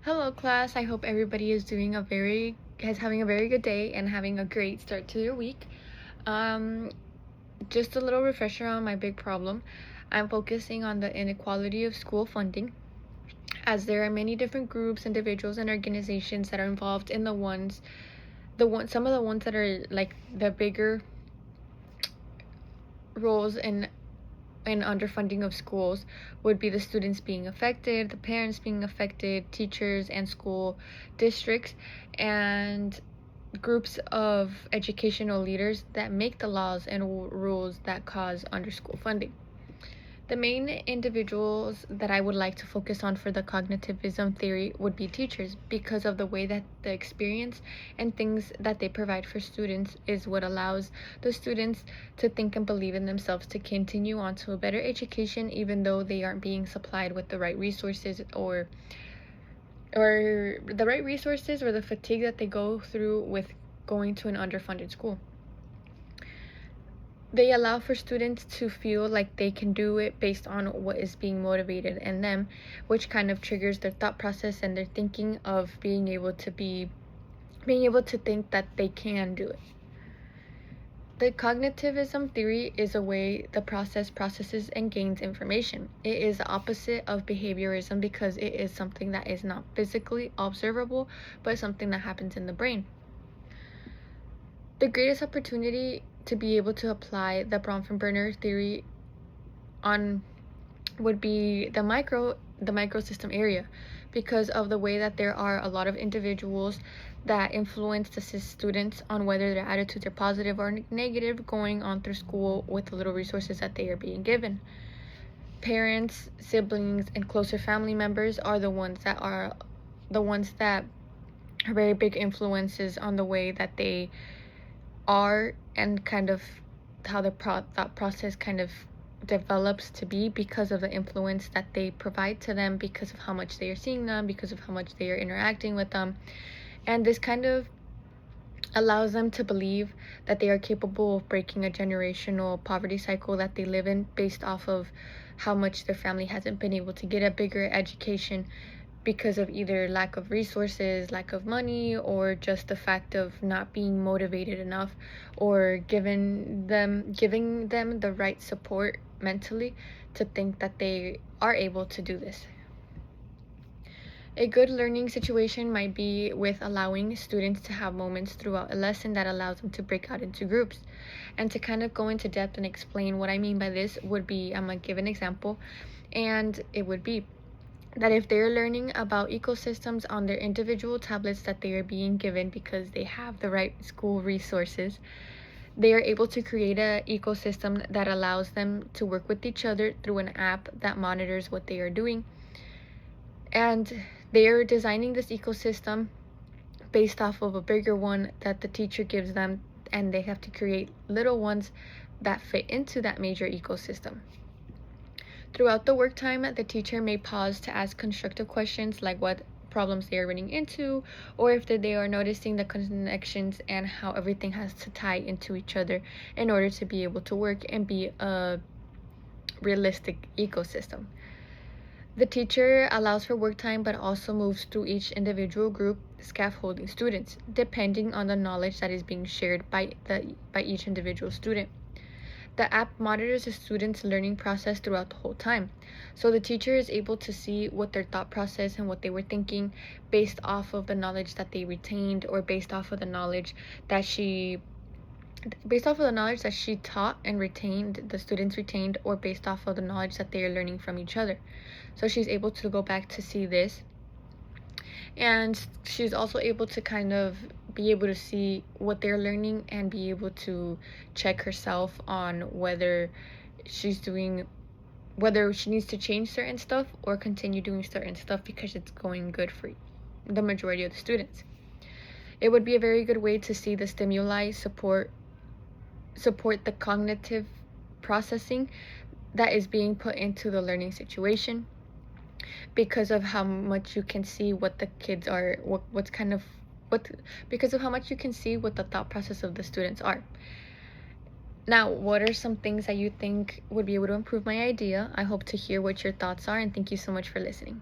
Hello class, I hope everybody is having a very good day and having a great start to your week. Um, just a little refresher on my big problem. I'm focusing on the inequality of school funding, as there are many different groups, individuals, and organizations that are involved in some of the ones that are like the bigger roles in underfunding of schools would be the students being affected, the parents being affected, teachers and school districts, and groups of educational leaders that make the laws and rules that cause under school funding. The main individuals that I would like to focus on for the cognitivism theory would be teachers, because of the way that the experience and things that they provide for students is what allows the students to think and believe in themselves to continue on to a better education, even though they aren't being supplied with the right resources or the fatigue that they go through with going to an underfunded school. They allow for students to feel like they can do it based on what is being motivated in them, which kind of triggers their thought process and their thinking of being able to think that they can do it. The cognitivism theory is a way the process processes and gains information. It is the opposite of behaviorism because it is something that is not physically observable, but something that happens in the brain. The greatest opportunity to be able to apply the Bronfenbrenner theory on would be the microsystem area, because of the way that there are a lot of individuals that influence the students on whether their attitudes are positive or negative going on through school with the little resources that they are being given. Parents, siblings, and closer family members are the ones that are very big influences on the way that they are and kind of how the thought process kind of develops to be, because of the influence that they provide to them, because of how much they are seeing them, because of how much they are interacting with them. And this kind of allows them to believe that they are capable of breaking a generational poverty cycle that they live in, based off of how much their family hasn't been able to get a bigger education because of either lack of resources, lack of money, or just the fact of not being motivated enough, or giving them the right support mentally to think that they are able to do this. A good learning situation might be with allowing students to have moments throughout a lesson that allows them to break out into groups. And to kind of go into depth and explain what I mean by this would be, I'm going to give an example, and it would be that if they're learning about ecosystems on their individual tablets that they are being given because they have the right school resources, they are able to create an ecosystem that allows them to work with each other through an app that monitors what they are doing. And they are designing this ecosystem based off of a bigger one that the teacher gives them, and they have to create little ones that fit into that major ecosystem. Throughout the work time, the teacher may pause to ask constructive questions like what problems they are running into, or if they are noticing the connections and how everything has to tie into each other in order to be able to work and be a realistic ecosystem. The teacher allows for work time but also moves through each individual group, scaffolding students, depending on the knowledge that is being shared by each individual student. The app monitors the students' learning process throughout the whole time. So the teacher is able to see what their thought process and what they were thinking based off of the knowledge that they retained, or based off of the knowledge that she taught and retained, the students retained, or based off of the knowledge that they are learning from each other. So she's able to go back to see this, and she's also able to kind of be able to see what they're learning and be able to check herself on whether she needs to change certain stuff or continue doing certain stuff because it's going good for the majority of the students. It would be a very good way to see the stimuli support the cognitive processing that is being put into the learning situation, because of how much you can see what the kids are, because of how much you can see what the thought process of the students are. Now, what are some things that you think would be able to improve my idea? I hope to hear what your thoughts are, and thank you so much for listening.